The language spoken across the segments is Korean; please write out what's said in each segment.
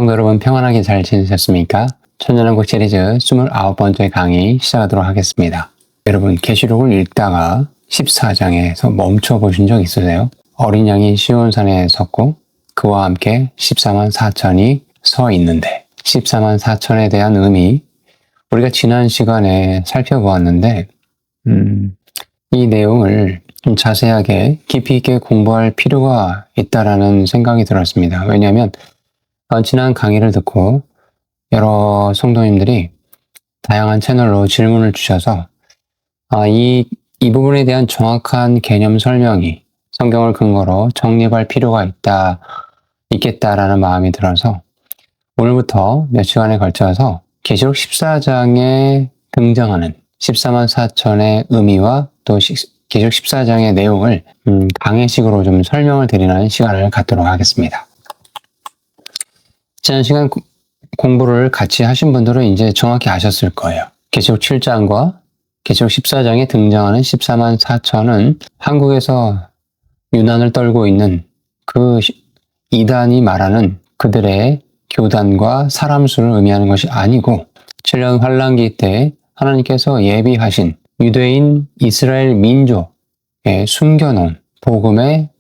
성도 여러분 평안하게 잘 지내셨습니까? 천년왕국 시리즈 29번째 강의 시작하도록 하겠습니다. 여러분 계시록을 읽다가 14장에서 멈춰 보신 적 있으세요? 어린 양이 시온산에 섰고 그와 함께 14만 4천이 서 있는데 14만 4천에 대한 의미 우리가 지난 시간에 살펴보았는데 이 내용을 좀 자세하게 깊이 있게 공부할 필요가 있다라는 생각이 들었습니다. 왜냐하면 지난 강의를 듣고 여러 성도님들이 다양한 채널로 질문을 주셔서 이 부분에 대한 정확한 개념 설명이 성경을 근거로 정립할 필요가 있겠다라는 마음이 들어서 오늘부터 몇 시간에 걸쳐서 계시록 14장에 등장하는 14만 4천의 의미와 또 계시록 14장의 내용을 강의식으로 좀 설명을 드리는 시간을 갖도록 하겠습니다. 지난 시간 공부를 같이 하신 분들은 이제 정확히 아셨을 거예요. 계시록 7장과 계시록 14장에 등장하는 14만 4천은 한국에서 유난을 떨고 있는 그 이단이 말하는 그들의 교단과 사람 수를 의미하는 것이 아니고 7년 환란기 때 하나님께서 예비하신 유대인 이스라엘 민족에 숨겨놓은 복음의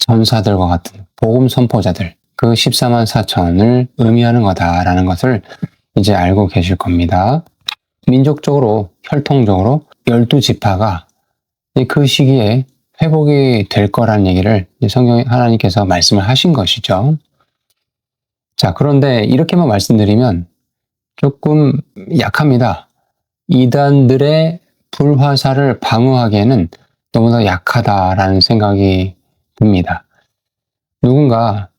전사들과 같은 복음 선포자들 그 14만 4천을 의미하는 거다라는 것을 이제 알고 계실 겁니다. 민족적으로 혈통적으로 12지파가 그 시기에 회복이 될 거라는 얘기를 성경 하나님께서 말씀을 하신 것이죠. 자, 그런데 이렇게만 말씀드리면 조금 약합니다. 이단들의 불화살을 방어하기에는 너무나 약하다라는 생각이 듭니다. 누군가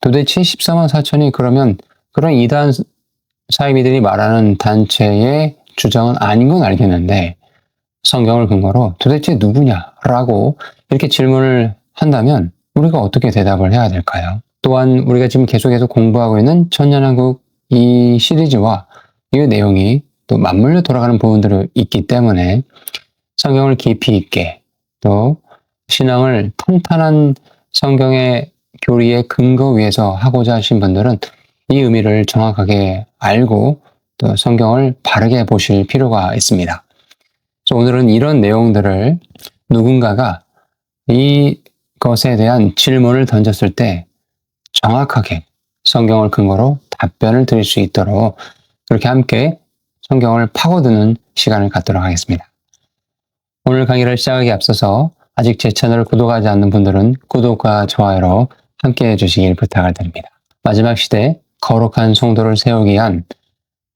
도대체 14만 4천이 그러면 그런 이단 사이비들이 말하는 단체의 주장은 아닌 건 알겠는데 성경을 근거로 도대체 누구냐라고 이렇게 질문을 한다면 우리가 어떻게 대답을 해야 될까요? 또한 우리가 지금 계속해서 공부하고 있는 천년왕국 이 시리즈와 이 내용이 또 맞물려 돌아가는 부분들이 있기 때문에 성경을 깊이 있게 또 신앙을 탄탄한 성경의 교리의 근거 위에서 하고자 하신 분들은 이 의미를 정확하게 알고 또 성경을 바르게 보실 필요가 있습니다. 그래서 오늘은 이런 내용들을 누군가가 이것에 대한 질문을 던졌을 때 정확하게 성경을 근거로 답변을 드릴 수 있도록 그렇게 함께 성경을 파고드는 시간을 갖도록 하겠습니다. 오늘 강의를 시작하기 앞서서 아직 제 채널을 구독하지 않는 분들은 구독과 좋아요로 함께 해주시길 부탁을 드립니다. 마지막 시대 거룩한 성도를 세우기 위한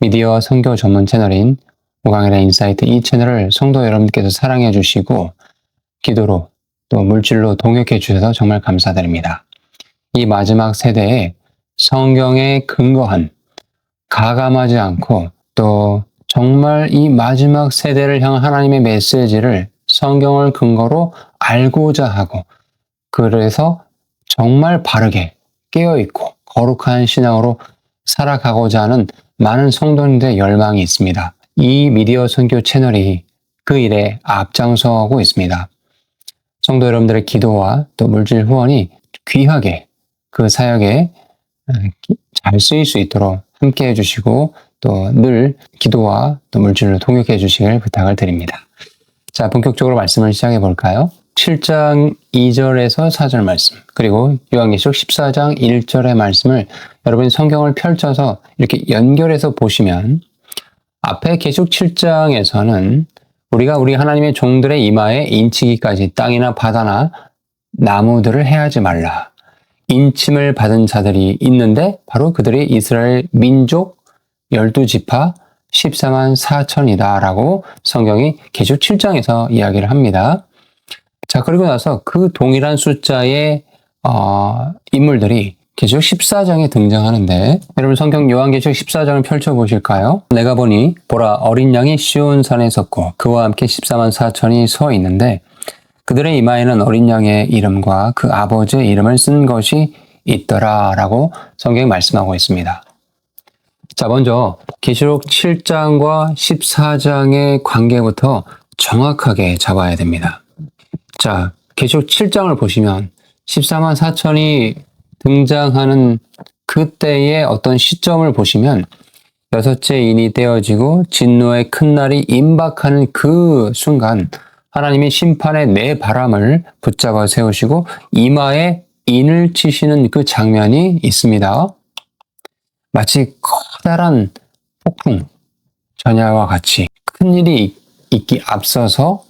미디어 선교 전문 채널인 오강일의 인사이트 이 채널을 성도 여러분께서 사랑해 주시고 기도로 또 물질로 동역해 주셔서 정말 감사드립니다. 이 마지막 세대에 성경에 근거한 가감하지 않고 또 정말 이 마지막 세대를 향한 하나님의 메시지를 성경을 근거로 알고자 하고 그래서 정말 바르게 깨어있고 거룩한 신앙으로 살아가고자 하는 많은 성도님들의 열망이 있습니다. 이 미디어 선교 채널이 그 일에 앞장서고 있습니다. 성도 여러분들의 기도와 또 물질 후원이 귀하게 그 사역에 잘 쓰일 수 있도록 함께 해주시고 또 늘 기도와 또 물질로 동역해 주시길 부탁을 드립니다. 자, 본격적으로 말씀을 시작해 볼까요? 7장 2절에서 4절 말씀 그리고 요한계시록 14장 1절의 말씀을 여러분이 성경을 펼쳐서 이렇게 연결해서 보시면 앞에 계시록 7장에서는 우리가 우리 하나님의 종들의 이마에 인치기까지 땅이나 바다나 나무들을 해하지 말라. 인침을 받은 자들이 있는데 바로 그들이 이스라엘 민족 12지파 14만 4천이다 라고 성경이 계시록 7장에서 이야기를 합니다. 자, 그리고 나서 그 동일한 숫자의 인물들이 계시록 14장에 등장하는데 여러분 성경 요한계시록 14장을 펼쳐보실까요? 내가 보니 보라 어린 양이 시온산에 섰고 그와 함께 14만 4천이 서 있는데 그들의 이마에는 어린 양의 이름과 그 아버지의 이름을 쓴 것이 있더라 라고 성경이 말씀하고 있습니다. 자, 먼저 계시록 7장과 14장의 관계부터 정확하게 잡아야 됩니다. 자, 계시록 7장을 보시면 14만 4천이 등장하는 그때의 어떤 시점을 보시면 여섯째 인이 떼어지고 진노의 큰 날이 임박하는 그 순간 하나님이 심판의 네 바람을 붙잡아 세우시고 이마에 인을 치시는 그 장면이 있습니다. 마치 커다란 폭풍 전야와 같이 큰일이 있기 앞서서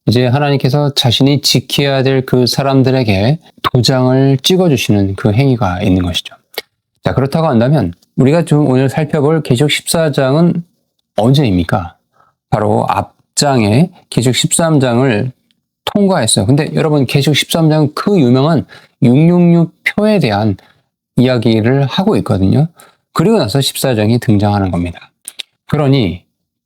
이제 하나님께서 자신이 지켜야 될 그 사람들에게 도장을 찍어주시는 그 행위가 있는 것이죠. 자, 그렇다고 한다면 우리가 좀 오늘 살펴볼 계시록 14장은 언제입니까? 바로 앞장에 계시록 13장을 통과했어요. 근데 여러분 계시록 13장은 그 유명한 666표에 대한 이야기를 하고 있거든요. 그리고 나서 14장이 등장하는 겁니다. 그러니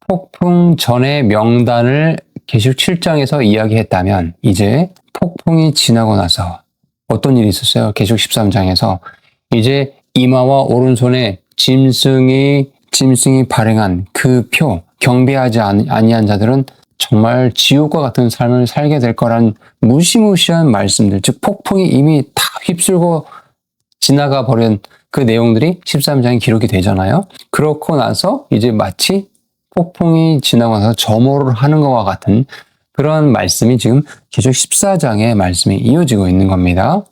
폭풍 전의 명단을 계시록 7장에서 이야기했다면 이제 폭풍이 지나고 나서 어떤 일이 있었어요? 계시록 13장에서 이제 이마와 오른손에 짐승이 발행한 그 표, 경배하지 아니한 자들은 정말 지옥과 같은 삶을 살게 될 거란 무시무시한 말씀들, 즉 폭풍이 이미 다 휩쓸고 지나가 버린 그 내용들이 13장에 기록이 되잖아요. 그렇고 나서 이제 마치 폭풍이 지나고 나서 점호를 하는 것과 같은 그런 말씀이 지금 계시록 14장의 말씀이 이어지고 있는 겁니다.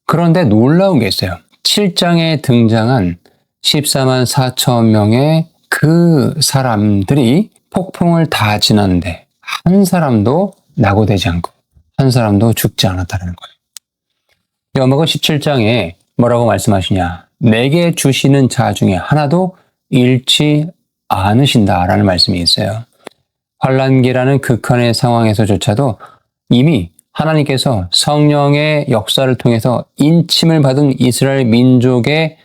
그런데 놀라운 게 있어요. 7장에 등장한 14만 4천 명의 그 사람들이 폭풍을 다 지났는데 한 사람도 낙오되지 않고 한 사람도 죽지 않았다는 거예요. 요한복음 17장에 뭐라고 말씀하시냐? 내게 주시는 자 중에 하나도 잃지 않으신다라는 말씀이 있어요. 환란기라는 극한의 상황에서조차도 이미 하나님께서 성령의 역사를 통해서 인침을 받은 이스라엘 민족의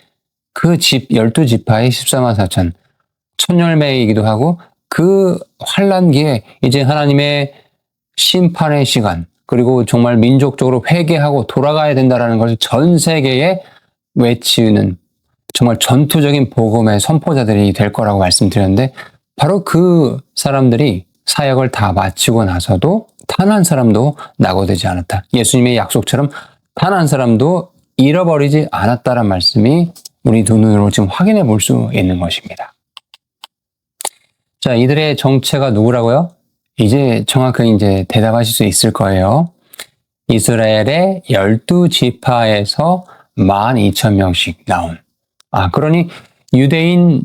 그 12지파의 14만 4천, 천열매이기도 하고 그 환란기에 이제 하나님의 심판의 시간, 그리고 정말 민족적으로 회개하고 돌아가야 된다는 것을 전 세계에 외치는 정말 전투적인 복음의 선포자들이 될 거라고 말씀드렸는데 바로 그 사람들이 사역을 다 마치고 나서도 단 한 사람도 낙오되지 않았다. 예수님의 약속처럼 단 한 사람도 잃어버리지 않았다는 말씀이 우리 두 눈으로 지금 확인해 볼 수 있는 것입니다. 자, 이들의 정체가 누구라고요? 이제 정확하게 이제 대답하실 수 있을 거예요. 이스라엘의 12지파에서 12,000명씩 나온. 그러니 유대인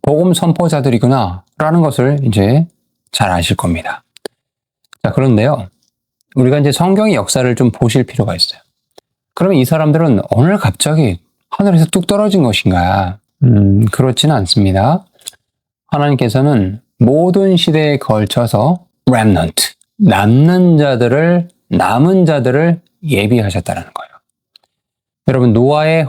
복음 선포자들이구나 라는 것을 이제 잘 아실 겁니다. 자, 그런데요. 우리가 이제 성경의 역사를 좀 보실 필요가 있어요. 그러면 이 사람들은 오늘 갑자기 하늘에서 뚝 떨어진 것인가? 그렇지는 않습니다. 하나님께서는 모든 시대에 걸쳐서 remnant, 남은 자들을 예비하셨다는 거예요. 여러분, 노아의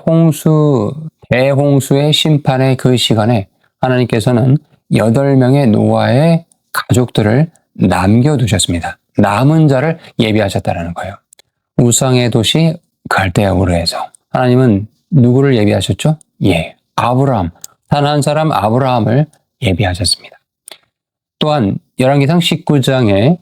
대홍수의 심판의 그 시간에 하나님께서는 8명의 노아의 가족들을 남겨두셨습니다. 남은 자를 예비하셨다는 거예요. 우상의 도시 갈대아우르에서 하나님은 누구를 예비하셨죠? 아브라함, 단 한 사람 아브라함을 예비하셨습니다. 또한 열왕기상 19장에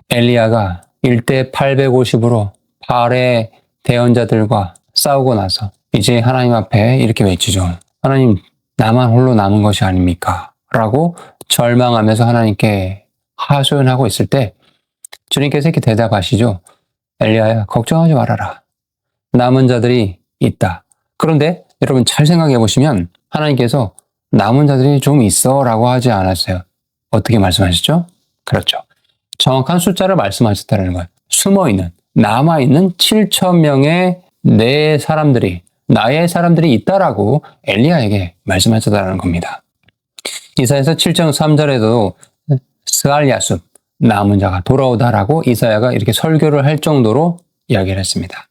엘리야가 1대 850으로 바알의 대언자들과 싸우고 나서 이제 하나님 앞에 이렇게 외치죠. 하나님, 나만 홀로 남은 것이 아닙니까? 라고 절망하면서 하나님께 하소연하고 있을 때 주님께서 이렇게 대답하시죠. 엘리야야, 걱정하지 말아라. 남은 자들이 있다. 그런데 여러분 잘 생각해 보시면 하나님께서 남은 자들이 좀 있어 라고 하지 않았어요. 어떻게 말씀하셨죠? 그렇죠. 정확한 숫자를 말씀하셨다는 거예요. 숨어있는, 남아있는 7,000명의 나의 사람들이 있다라고 엘리야에게 말씀하셨다는 겁니다. 이사야서 7장 3절에도 스알야숲, 남은 자가 돌아오다라고 이사야가 이렇게 설교를 할 정도로 이야기를 했습니다.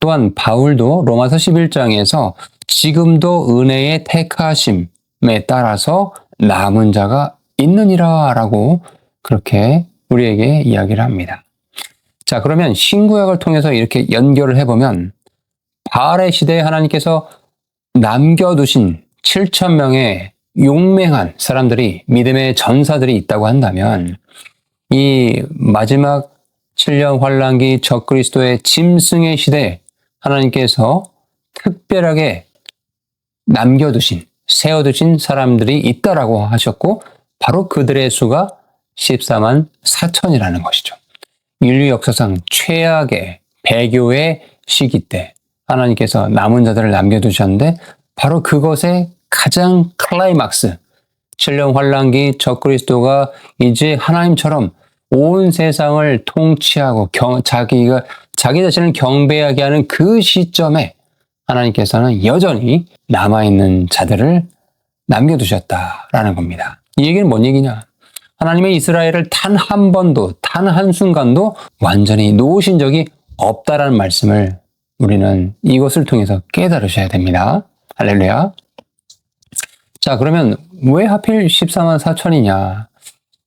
또한 바울도 로마서 11장에서 지금도 은혜의 택하심에 따라서 남은 자가 있느니라 라고 그렇게 우리에게 이야기를 합니다. 자, 그러면 신구약을 통해서 이렇게 연결을 해보면 바알의 시대에 하나님께서 남겨두신 7,000명의 용맹한 사람들이, 믿음의 전사들이 있다고 한다면 이 마지막 7년 환란기 적그리스도의 짐승의 시대에 하나님께서 특별하게 남겨두신, 세워두신 사람들이 있다라고 하셨고 바로 그들의 수가 14만 4천이라는 것이죠. 인류 역사상 최악의 배교의 시기 때 하나님께서 남은 자들을 남겨두셨는데 바로 그것의 가장 클라이막스, 7년 환란기 적그리스도가 이제 하나님처럼 온 세상을 통치하고 자기 자신을 경배하게 하는 그 시점에 하나님께서는 여전히 남아있는 자들을 남겨두셨다라는 겁니다. 이 얘기는 뭔 얘기냐? 하나님의 이스라엘을 단 한 번도, 단 한순간도 완전히 놓으신 적이 없다라는 말씀을 우리는 이것을 통해서 깨달으셔야 됩니다. 할렐루야. 자, 그러면 왜 하필 14만 4천이냐?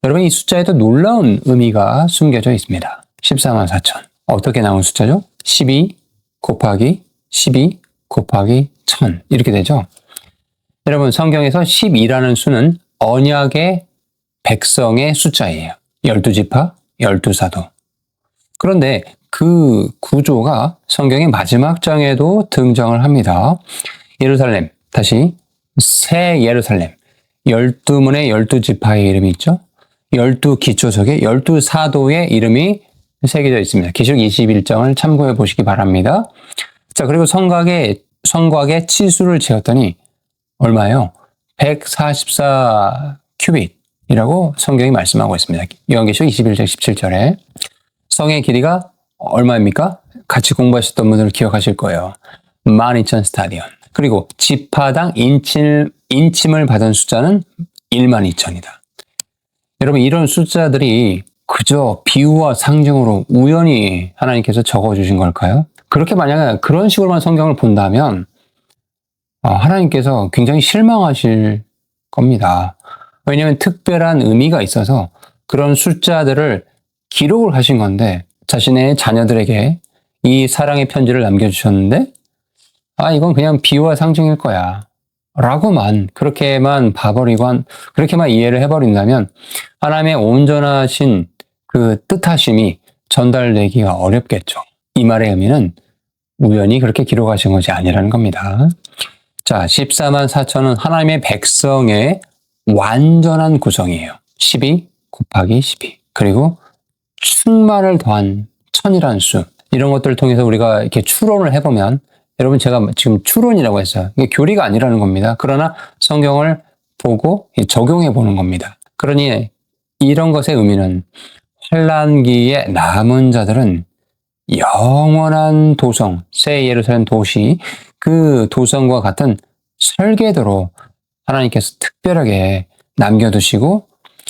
여러분, 이 숫자에도 놀라운 의미가 숨겨져 있습니다. 14만 4천. 어떻게 나온 숫자죠? 12 곱하기 12 곱하기 1000 이렇게 되죠. 여러분, 성경에서 12라는 수는 언약의 백성의 숫자예요. 12지파, 12사도. 그런데 그 구조가 성경의 마지막 장에도 등장을 합니다. 예루살렘, 다시 새 예루살렘, 12문의 12지파의 이름이 있죠. 12기초석의 12사도의 이름이 새겨져 있습니다. 기록 21장을 참고해 보시기 바랍니다. 자, 그리고 성곽에 치수를 재었더니 얼마예요? 144 큐빗이라고 성경이 말씀하고 있습니다. 요한계시록 21장 17절에 성의 길이가 얼마입니까? 같이 공부하셨던 분들은 기억하실 거예요. 12,000 스타디온. 그리고 지파당 인침을 받은 숫자는 12,000이다. 여러분, 이런 숫자들이 그저 비유와 상징으로 우연히 하나님께서 적어주신 걸까요? 그렇게 만약에 그런 식으로만 성경을 본다면 하나님께서 굉장히 실망하실 겁니다. 왜냐하면 특별한 의미가 있어서 그런 숫자들을 기록을 하신 건데 자신의 자녀들에게 이 사랑의 편지를 남겨주셨는데 이건 그냥 비유와 상징일 거야 라고만 그렇게만 봐버리고 그렇게만 이해를 해버린다면 하나님의 온전하신 그 뜻하심이 전달되기가 어렵겠죠. 이 말의 의미는 우연히 그렇게 기록하신 것이 아니라는 겁니다. 자, 14만 4천은 하나님의 백성의 완전한 구성이에요. 12 곱하기 12. 그리고 충만을 더한 1000이라는 수. 이런 것들을 통해서 우리가 이렇게 추론을 해보면 여러분, 제가 지금 추론이라고 했어요. 이게 교리가 아니라는 겁니다. 그러나 성경을 보고 적용해 보는 겁니다. 그러니 이런 것의 의미는 환란기에 남은 자들은 영원한 도성, 새 예루살렘 도시, 그 도성과 같은 설계도로 하나님께서 특별하게 남겨두시고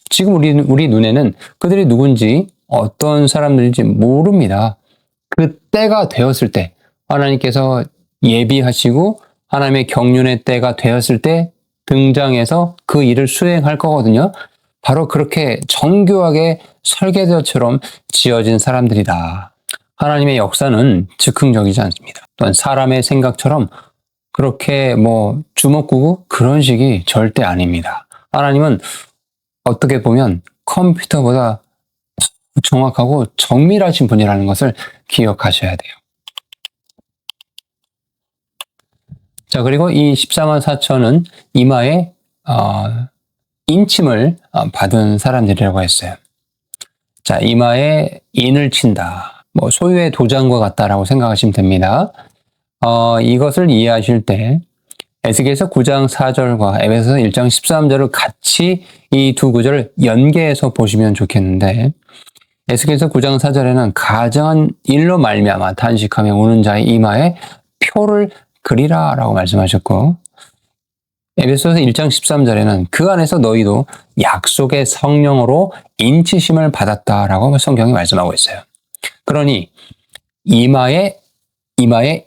지금 우리 눈에는 그들이 누군지 어떤 사람들인지 모릅니다. 그 때가 되었을 때 하나님께서 예비하시고 하나님의 경륜의 때가 되었을 때 등장해서 그 일을 수행할 거거든요. 바로 그렇게 정교하게 설계도처럼 지어진 사람들이다. 하나님의 역사는 즉흥적이지 않습니다. 또한 사람의 생각처럼 그렇게 주먹구구 그런 식이 절대 아닙니다. 하나님은 어떻게 보면 컴퓨터보다 정확하고 정밀하신 분이라는 것을 기억하셔야 돼요. 자, 그리고 이 14만 4천은 이마에 인침을 받은 사람들이라고 했어요. 자, 이마에 인을 친다. 소유의 도장과 같다라고 생각하시면 됩니다. 이것을 이해하실 때 에스겔서 9장 4절과 에베소서 1장 13절을 같이 이 두 구절을 연계해서 보시면 좋겠는데 에스겔서 9장 4절에는 가정한 일로 말미암아 탄식하며 우는 자의 이마에 표를 그리라 라고 말씀하셨고 에베소서 1장 13절에는 그 안에서 너희도 약속의 성령으로 인치심을 받았다라고 성경이 말씀하고 있어요. 그러니 이마에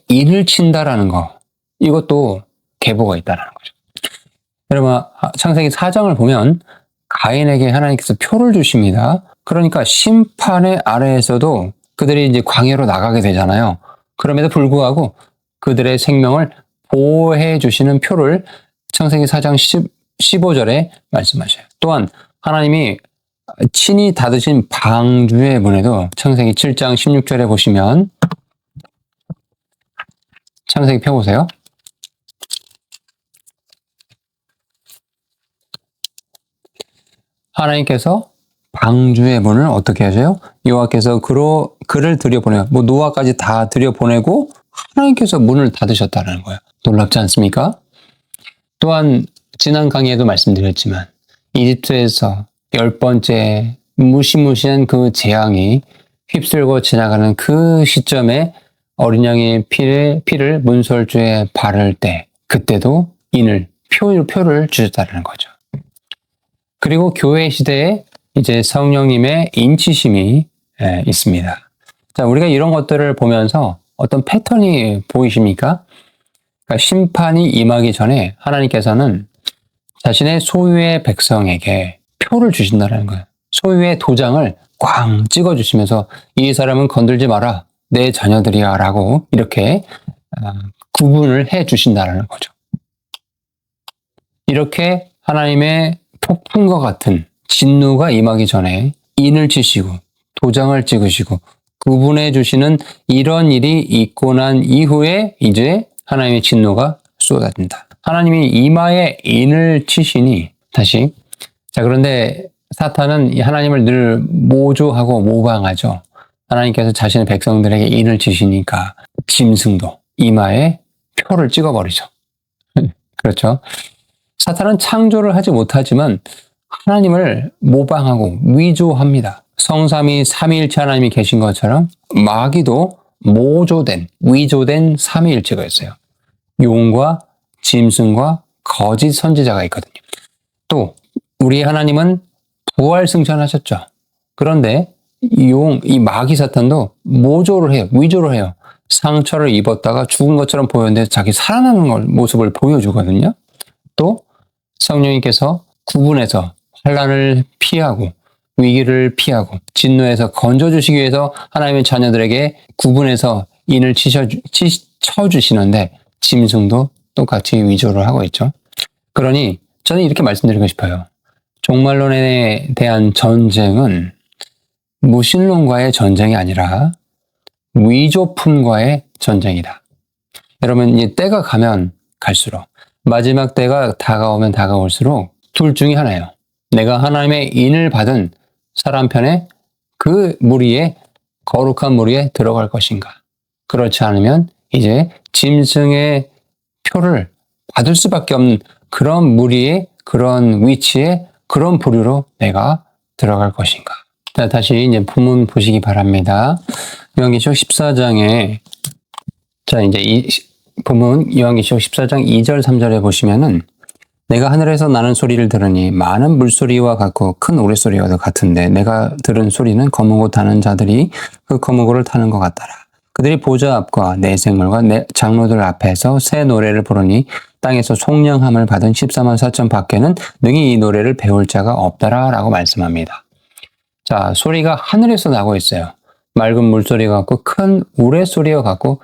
인을 친다라는 거, 이것도 계보가 있다는 거죠. 여러분, 창세기 4장을 보면 가인에게 하나님께서 표를 주십니다. 그러니까 심판의 아래에서도 그들이 이제 광야로 나가게 되잖아요. 그럼에도 불구하고 그들의 생명을 보호해 주시는 표를 창세기 4장 15절에 말씀하셔요. 또한 하나님이 친히 닫으신 방주의 문에도 창세기 7장 16절에 보시면 창세기 펴보세요. 하나님께서 방주의 문을 어떻게 하세요? 여호와께서 그를 들여보내요. 뭐 노아까지 다 들여보내고 하나님께서 문을 닫으셨다는 거예요. 놀랍지 않습니까? 또한 지난 강의에도 말씀드렸지만 이집트에서 10번째 무시무시한 그 재앙이 휩쓸고 지나가는 그 시점에 어린 양의 피를 문설주에 바를 때 그때도 인을 표를 주셨다는 거죠. 그리고 교회 시대에 이제 성령님의 인치심이 있습니다. 자, 우리가 이런 것들을 보면서 어떤 패턴이 보이십니까? 그러니까 심판이 임하기 전에 하나님께서는 자신의 소유의 백성에게 표를 주신다는 거예요. 소유의 도장을 꽝 찍어주시면서 이 사람은 건들지 마라, 내 자녀들이야 라고 이렇게 구분을 해 주신다는 거죠. 이렇게 하나님의 폭풍과 같은 진노가 임하기 전에 인을 치시고 도장을 찍으시고 구분해 주시는 이런 일이 있고 난 이후에 이제 하나님의 진노가 쏟아진다. 하나님이 이마에 인을 치시니 다시 자 그런데 사탄은 하나님을 늘 모조하고 모방하죠. 하나님께서 자신의 백성들에게 인을 치시니까 짐승도 이마에 표를 찍어버리죠. 그렇죠. 사탄은 창조를 하지 못하지만 하나님을 모방하고 위조합니다. 성삼위 삼위일체 하나님이 계신 것처럼 마귀도 모조된 위조된 삼위일체가 있어요. 용과 짐승과 거짓 선지자가 있거든요. 또 우리 하나님은 부활승천하셨죠. 그런데 이 마귀 사탄도 모조를 해요. 위조를 해요. 상처를 입었다가 죽은 것처럼 보였는데 자기 살아나는 모습을 보여주거든요. 또 성령님께서 구분해서 환난을 피하고 위기를 피하고 진노에서 건져주시기 위해서 하나님의 자녀들에게 구분해서 인을 쳐주시는데 짐승도 똑같이 위조를 하고 있죠. 그러니 저는 이렇게 말씀드리고 싶어요. 종말론에 대한 전쟁은 무신론과의 전쟁이 아니라 위조품과의 전쟁이다. 여러분, 이 때가 가면 갈수록 마지막 때가 다가오면 다가올수록 둘 중에 하나예요. 내가 하나님의 인을 받은 사람 편에 그 무리에 거룩한 무리에 들어갈 것인가. 그렇지 않으면 이제 짐승의 표를 받을 수밖에 없는 그런 무리의 그런 위치에 그런 부류로 내가 들어갈 것인가. 자, 다시 이제 본문 보시기 바랍니다. 요한계시록 14장에 자 이제 이 본문 요한계시록 14장 2절 3절에 보시면은 내가 하늘에서 나는 소리를 들으니 많은 물소리와 같고 큰 노랫소리와도 같은데 내가 들은 소리는 검은 옷 타는 자들이 그 검은 옷을 타는 것 같더라. 그들이 보좌 앞과 내 생물과 내 장로들 앞에서 새 노래를 부르니 땅에서 속량함을 받은 14만 4천 밖에는 능히 이 노래를 배울 자가 없더라 라고 말씀합니다. 자, 소리가 하늘에서 나고 있어요. 맑은 물소리 같고 큰 우레소리와 같고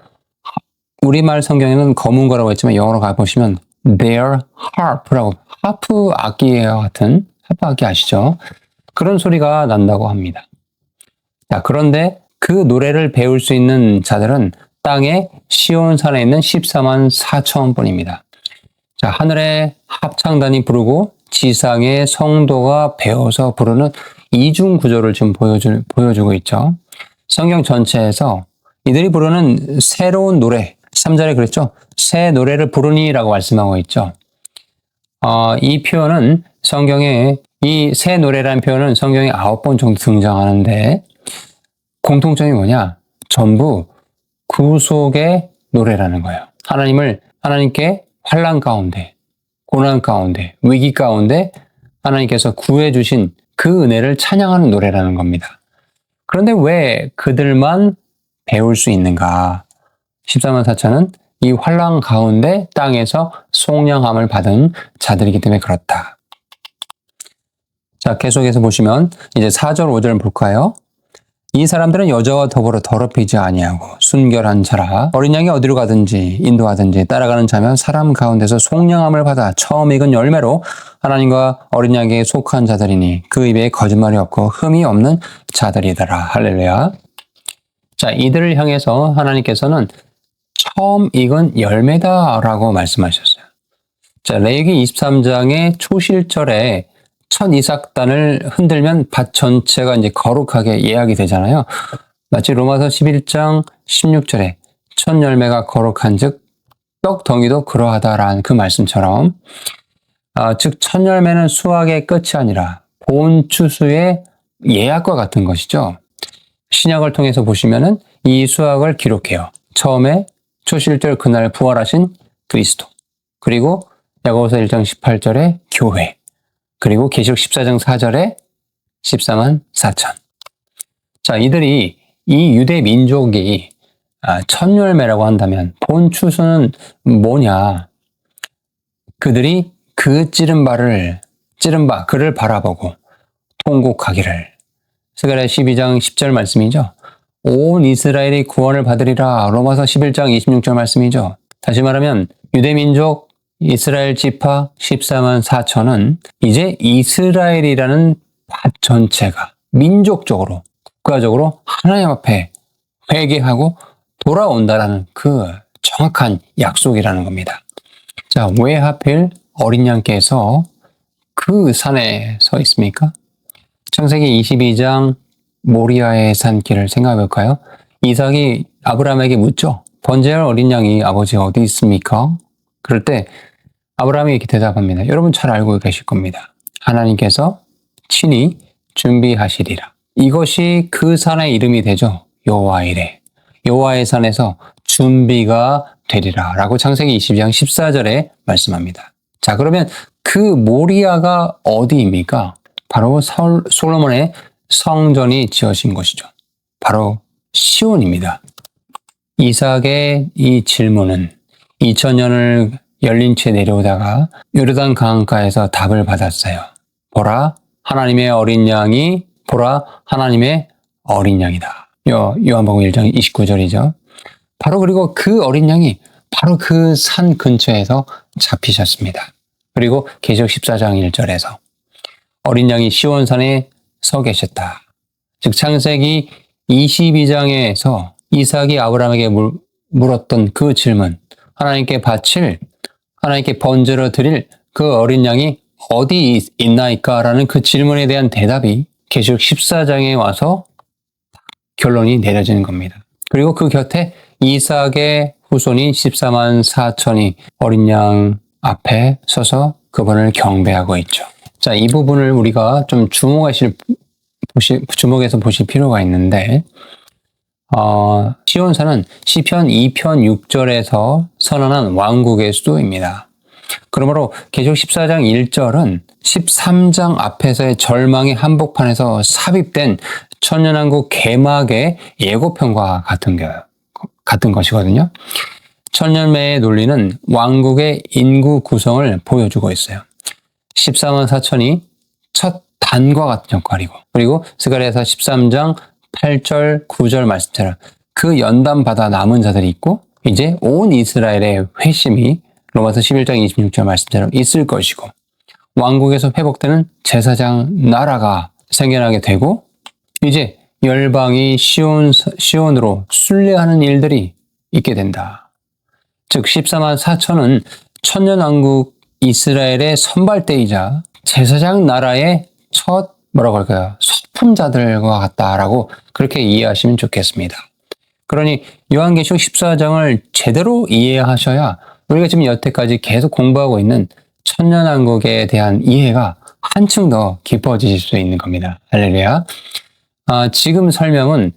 우리말 성경에는 검은 거라고 했지만 영어로 가보시면 their harp라고 하프 악기와 같은 하프 악기 아시죠? 그런 소리가 난다고 합니다. 자, 그런데 그 노래를 배울 수 있는 자들은 땅의 시온산에 있는 14만 4천 분입니다. 자, 하늘의 합창단이 부르고 지상의 성도가 배워서 부르는 이중 구조를 지금 보여주고 있죠. 성경 전체에서 이들이 부르는 새로운 노래, 3절에 그랬죠? 새 노래를 부르니라고 말씀하고 있죠. 이 표현은 성경에 이 새 노래라는 표현은 성경에 9번 정도 등장하는데 공통점이 뭐냐? 전부 구속의 노래라는 거예요. 하나님께 환난 가운데, 고난 가운데, 위기 가운데 하나님께서 구해주신 그 은혜를 찬양하는 노래라는 겁니다. 그런데 왜 그들만 배울 수 있는가? 14만 4천은 이 환난 가운데 땅에서 속량함을 받은 자들이기 때문에 그렇다. 자, 계속해서 보시면 이제 4절, 5절 볼까요? 이 사람들은 여자와 더불어 더럽히지 아니하고 순결한 자라. 어린 양이 어디로 가든지 인도하든지 따라가는 자면 사람 가운데서 속량함을 받아 처음 익은 열매로 하나님과 어린 양에게 속한 자들이니 그 입에 거짓말이 없고 흠이 없는 자들이더라. 할렐루야. 자, 이들을 향해서 하나님께서는 처음 익은 열매다라고 말씀하셨어요. 자, 레위기 23장의 초실절에 첫 이삭단을 흔들면 밭 전체가 이제 거룩하게 예약이 되잖아요. 마치 로마서 11장 16절에 첫 열매가 거룩한즉 떡덩이도 그러하다라는 그 말씀처럼, 즉 첫 열매는 수확의 끝이 아니라 본 추수의 예약과 같은 것이죠. 신약을 통해서 보시면은 이 수확을 기록해요. 처음에 초실절 그날 부활하신 그리스도, 그리고 야고보서 1장 18절에 교회, 그리고 계시록 14장 4절에 14만 4천. 자, 이들이 이 유대 민족이 첫 열매라고 한다면 본 추수는 뭐냐? 그들이 그 찌른 바 그를 바라보고 통곡하기를. 스가랴 12장 10절 말씀이죠. 온 이스라엘이 구원을 받으리라. 로마서 11장 26절 말씀이죠. 다시 말하면 유대 민족 이스라엘 지파 14만 4천은 이제 이스라엘이라는 밭 전체가 민족적으로, 국가적으로 하나님 앞에 회개하고 돌아온다라는 그 정확한 약속이라는 겁니다. 자, 왜 하필 어린 양께서 그 산에 서 있습니까? 창세기 22장 모리아의 산길을 생각해 볼까요? 이삭이 아브라함에게 묻죠. 번제할 어린 양이 아버지 어디 있습니까? 그럴 때 아브라함이 이렇게 대답합니다. 여러분 잘 알고 계실 겁니다. 하나님께서 친히 준비하시리라. 이것이 그 산의 이름이 되죠. 여호와이레. 여호와의 산에서 준비가 되리라 라고 창세기 22장 14절에 말씀합니다. 자, 그러면 그 모리아가 어디입니까? 바로 솔로몬의 성전이 지어진 것이죠. 바로 시온입니다. 이삭의 이 질문은 2000년을 열린 채 내려오다가 요르단 강가에서 답을 받았어요. 보라, 하나님의 어린 양이, 보라, 하나님의 어린 양이다. 요한복음 1장 29절이죠. 바로 그리고 그 어린 양이 바로 그 산 근처에서 잡히셨습니다. 그리고 계시록 14장 1절에서 어린 양이 시온산에 서 계셨다. 즉 창세기 22장에서 이삭이 아브라함에게 물었던 그 질문, 하나님께 번제로 드릴 그 어린 양이 어디 있나이까? 라는 그 질문에 대한 대답이 계시록 14장에 와서 결론이 내려지는 겁니다. 그리고 그 곁에 이삭의 후손인 14만 4천이 어린 양 앞에 서서 그분을 경배하고 있죠. 자, 이 부분을 우리가 좀 주목해서 보실 필요가 있는데, 시온산은 시편 2편 6절에서 선언한 왕국의 수도입니다. 그러므로 계시록 14장 1절은 13장 앞에서의 절망의 한복판에서 삽입된 천년왕국 개막의 예고편과 같은 것이거든요. 천년매의 논리는 왕국의 인구 구성을 보여주고 있어요. 14만 4천이 첫 단과 같은 역할이고, 그리고 스가랴서 13장 8절 9절 말씀처럼 그 연단받아 남은 자들이 있고, 이제 온 이스라엘의 회심이 로마서 11장 26절 말씀처럼 있을 것이고, 왕국에서 회복되는 제사장 나라가 생겨나게 되고, 이제 열방이 시온으로 순례하는 일들이 있게 된다. 즉 14만 4천은 천년왕국 이스라엘의 선발대이자 제사장 나라의 첫 소품자들과 같다라고 그렇게 이해하시면 좋겠습니다. 그러니 요한계시록 14장을 제대로 이해하셔야 우리가 지금 여태까지 계속 공부하고 있는 천년왕국에 대한 이해가 한층 더 깊어지실 수 있는 겁니다. 할렐루야. 지금 설명은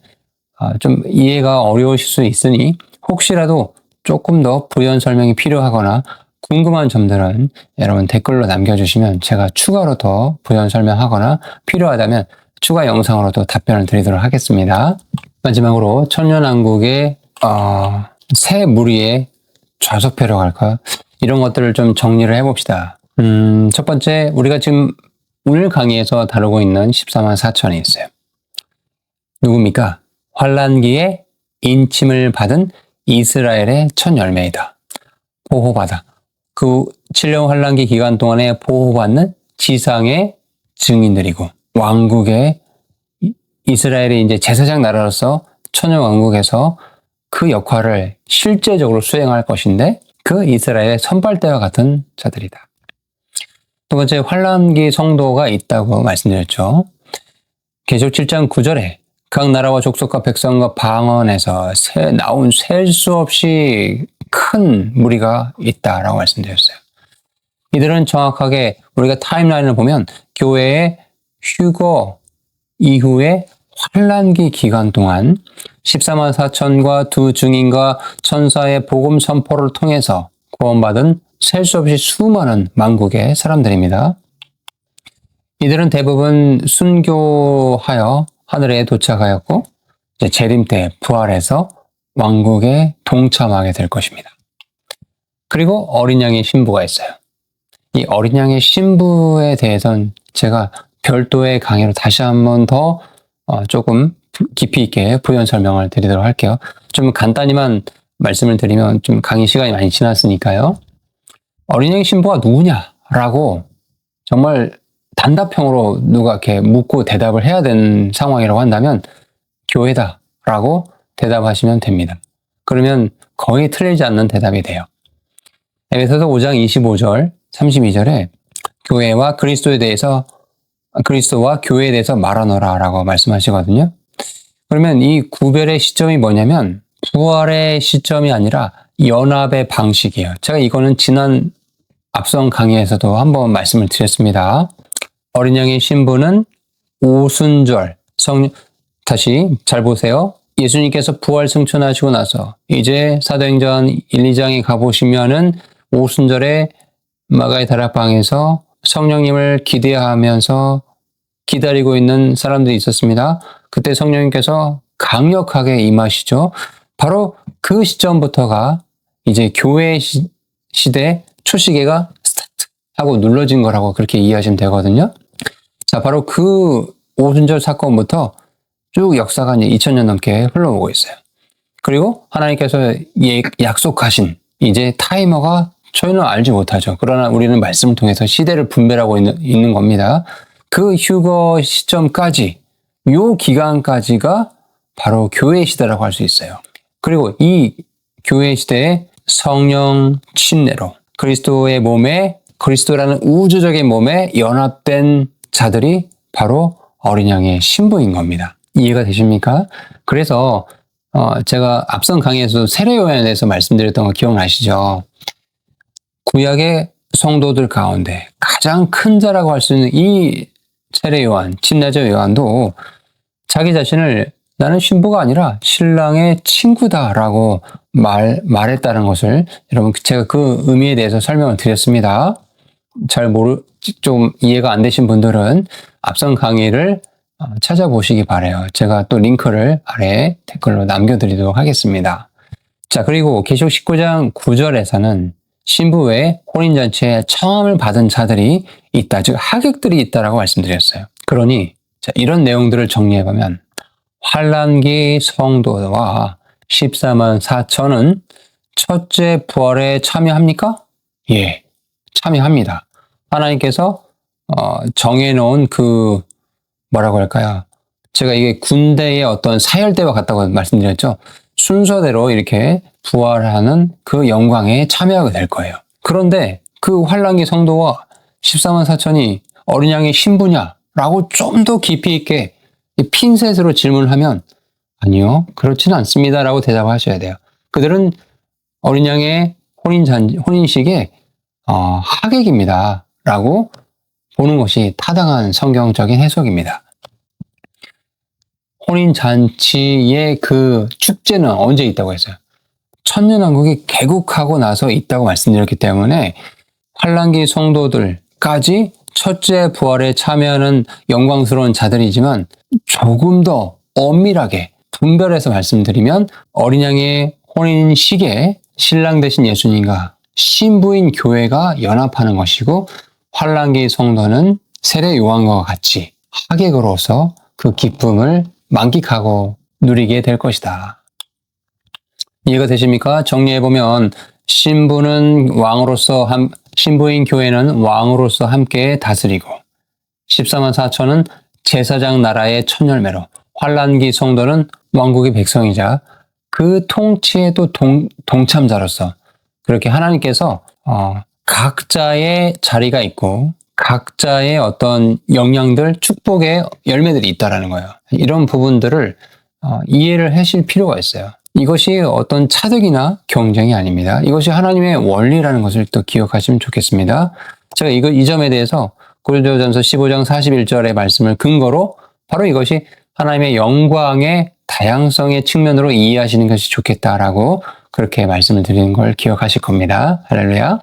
좀 이해가 어려우실 수 있으니 혹시라도 조금 더 부연 설명이 필요하거나 궁금한 점들은 여러분 댓글로 남겨주시면 제가 추가로 더 부연 설명하거나 필요하다면 추가 영상으로도 답변을 드리도록 하겠습니다. 마지막으로 천년왕국의 새 무리의 좌석표라고 할까요? 이런 것들을 좀 정리를 해봅시다. 첫 번째, 우리가 지금 오늘 강의에서 다루고 있는 14만 4천이 있어요. 누굽니까? 환란기에 인침을 받은 이스라엘의 첫 열매이다. 보호받아. 그 7년 환란기 기간 동안에 보호받는 지상의 증인들이고 왕국의 이스라엘이 이제 제사장 나라로서 천년 왕국에서 그 역할을 실제적으로 수행할 것인데 그 이스라엘의 선발대와 같은 자들이다. 두 번째, 환란기 성도가 있다고 말씀드렸죠. 계시록 7장 9절에 각 나라와 족속과 백성과 방언에서 나온 셀 수 없이 큰 무리가 있다라고 말씀드렸어요. 이들은 정확하게 우리가 타임라인을 보면 교회의 휴거 이후에 환란기 기간 동안 14만 4천과 두 증인과 천사의 복음 선포를 통해서 구원받은 셀 수 없이 수많은 만국의 사람들입니다. 이들은 대부분 순교하여 하늘에 도착하였고 이제 재림 때 부활해서 왕국에 동참하게 될 것입니다. 그리고 어린 양의 신부가 있어요. 이 어린 양의 신부에 대해서는 제가 별도의 강의로 다시 한번 더 조금 깊이 있게 부연 설명을 드리도록 할게요. 좀 간단히만 말씀을 드리면 좀 강의 시간이 많이 지났으니까요. 어린 양의 신부가 누구냐라고 정말 단답형으로 누가 이렇게 묻고 대답을 해야 되는 상황이라고 한다면 교회다라고 대답하시면 됩니다. 그러면 거의 틀리지 않는 대답이 돼요. 에베소서 5장 25절, 32절에 교회와 그리스도에 대해서 그리스도와 교회에 대해서 말하노라 라고 말씀하시거든요. 그러면 이 구별의 시점이 뭐냐면 부활의 시점이 아니라 연합의 방식이에요. 제가 이거는 지난 앞선 강의에서도 한번 말씀을 드렸습니다. 어린 양의 신부는 오순절, 다시 잘 보세요. 예수님께서 부활 승천하시고 나서 이제 사도행전 1, 2장에 가보시면은 오순절에 마가의 다락방에서 성령님을 기대하면서 기다리고 있는 사람들이 있었습니다. 그때 성령님께서 강력하게 임하시죠. 바로 그 시점부터가 이제 교회 시대 초시계가 스타트하고 눌러진 거라고 그렇게 이해하시면 되거든요. 자, 바로 그 오순절 사건부터 쭉 역사가 이제 2000년 넘게 흘러오고 있어요. 그리고 하나님께서 약속하신 이제 타이머가 저희는 알지 못하죠. 그러나 우리는 말씀을 통해서 시대를 분별하고 있는 겁니다. 그 휴거 시점까지, 요 기간까지가 바로 교회 시대라고 할 수 있어요. 그리고 이 교회 시대에 성령 침례로 그리스도의 몸에, 그리스도라는 우주적인 몸에 연합된 자들이 바로 어린 양의 신부인 겁니다. 이해가 되십니까? 그래서 제가 앞선 강의에서 세례 요한에 대해서 말씀드렸던 거 기억나시죠? 구약의 성도들 가운데 가장 큰 자라고 할 수 있는 이 세례 요한, 침례자 요한도 자기 자신을 나는 신부가 아니라 신랑의 친구다라고 말했다는 것을 여러분 제가 그 의미에 대해서 설명을 드렸습니다. 좀 이해가 안 되신 분들은 앞선 강의를 찾아보시기 바라요. 제가 또 링크를 아래에 댓글로 남겨드리도록 하겠습니다. 자, 그리고 계시록 19장 9절에서는 신부 외에 혼인잔치에 청함을 받은 자들이 있다. 즉 하객들이 있다라고 말씀드렸어요. 그러니 자, 이런 내용들을 정리해보면 환란기 성도와 14만 4천은 첫째 부활에 참여합니까? 예, 참여합니다. 하나님께서 정해놓은 그 뭐라고 할까요? 제가 이게 군대의 어떤 사열대와 같다고 말씀드렸죠. 순서대로 이렇게 부활하는 그 영광에 참여하게 될 거예요. 그런데 그 환란기 성도와 14만 4천이 어린 양의 신부냐라고 좀 더 깊이 있게 핀셋으로 질문을 하면 아니요, 그렇지는 않습니다라고 대답하셔야 돼요. 그들은 어린 양의 혼인식의 하객입니다라고 보는 것이 타당한 성경적인 해석입니다. 혼인잔치의 그 축제는 언제 있다고 했어요? 천년왕국이 개국하고 나서 있다고 말씀드렸기 때문에 환란기 성도들까지 첫째 부활에 참여하는 영광스러운 자들이지만 조금 더 엄밀하게 분별해서 말씀드리면 어린 양의 혼인식에 신랑 되신 예수님과 신부인 교회가 연합하는 것이고 환란기 성도는 세례 요한과 같이 하객으로서 그 기쁨을 만끽하고 누리게 될 것이다. 이해가 되십니까? 정리해보면 신부인 교회는 왕으로서 함께 다스리고 14만 4천은 제사장 나라의 첫 열매로 환란기 성도는 왕국의 백성이자 그 통치에도 동참자로서 그렇게 하나님께서 각자의 자리가 있고 각자의 어떤 영향들, 축복의 열매들이 있다라는 거예요. 이런 부분들을 이해를 하실 필요가 있어요. 이것이 어떤 차득이나 경쟁이 아닙니다. 이것이 하나님의 원리라는 것을 또 기억하시면 좋겠습니다. 제가 이 점에 대해서 고린도전서 15장 41절의 말씀을 근거로 바로 이것이 하나님의 영광의 다양성의 측면으로 이해하시는 것이 좋겠다라고 그렇게 말씀을 드리는 걸 기억하실 겁니다. 할렐루야.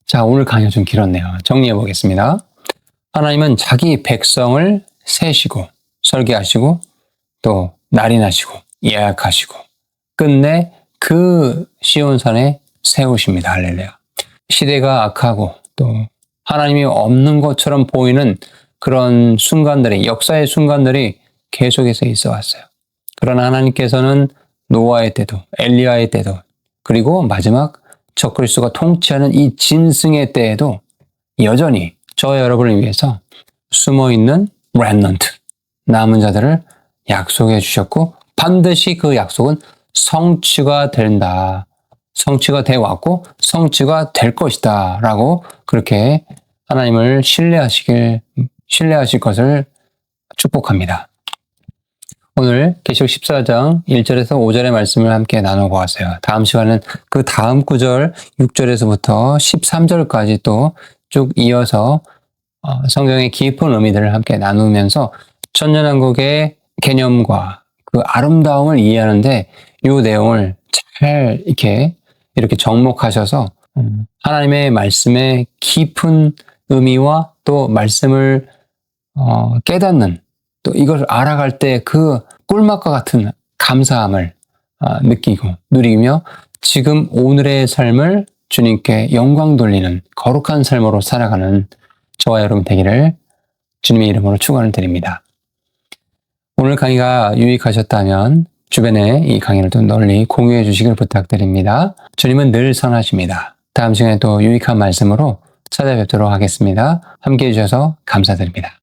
자, 오늘 강의가 좀 길었네요. 정리해 보겠습니다. 하나님은 자기 백성을 세시고 설계하시고 또 날인하시고 예약하시고 끝내 그 시온산에 세우십니다. 할렐루야. 시대가 악하고 또 하나님이 없는 것처럼 보이는 그런 순간들이, 역사의 순간들이 계속해서 있어 왔어요. 그러나 하나님께서는 노아의 때도 엘리야의 때도 그리고 마지막 적그리스도가 통치하는 이 짐승의 때에도 여전히 저와 여러분을 위해서 숨어있는 렘넌트, 남은 자들을 약속해 주셨고 반드시 그 약속은 성취가 된다. 성취가 돼 왔고 성취가 될 것이다 라고 그렇게 하나님을 신뢰하실 것을 축복합니다. 오늘 계시록 14장 1절에서 5절의 말씀을 함께 나눠보았어요. 다음 시간은 그 다음 구절 6절에서부터 13절까지 또 쭉 이어서 성경의 깊은 의미들을 함께 나누면서 천년왕국의 개념과 그 아름다움을 이해하는데 이 내용을 잘 이렇게 접목하셔서 하나님의 말씀의 깊은 의미와 또 말씀을 깨닫는 또 이걸 알아갈 때 그 꿀맛과 같은 감사함을 느끼고 누리며 지금 오늘의 삶을 주님께 영광 돌리는 거룩한 삶으로 살아가는 저와 여러분 되기를 주님의 이름으로 축원을 드립니다. 오늘 강의가 유익하셨다면 주변에 이 강의를 또 널리 공유해 주시길 부탁드립니다. 주님은 늘 선하십니다. 다음 시간에 또 유익한 말씀으로 찾아뵙도록 하겠습니다. 함께해 주셔서 감사드립니다.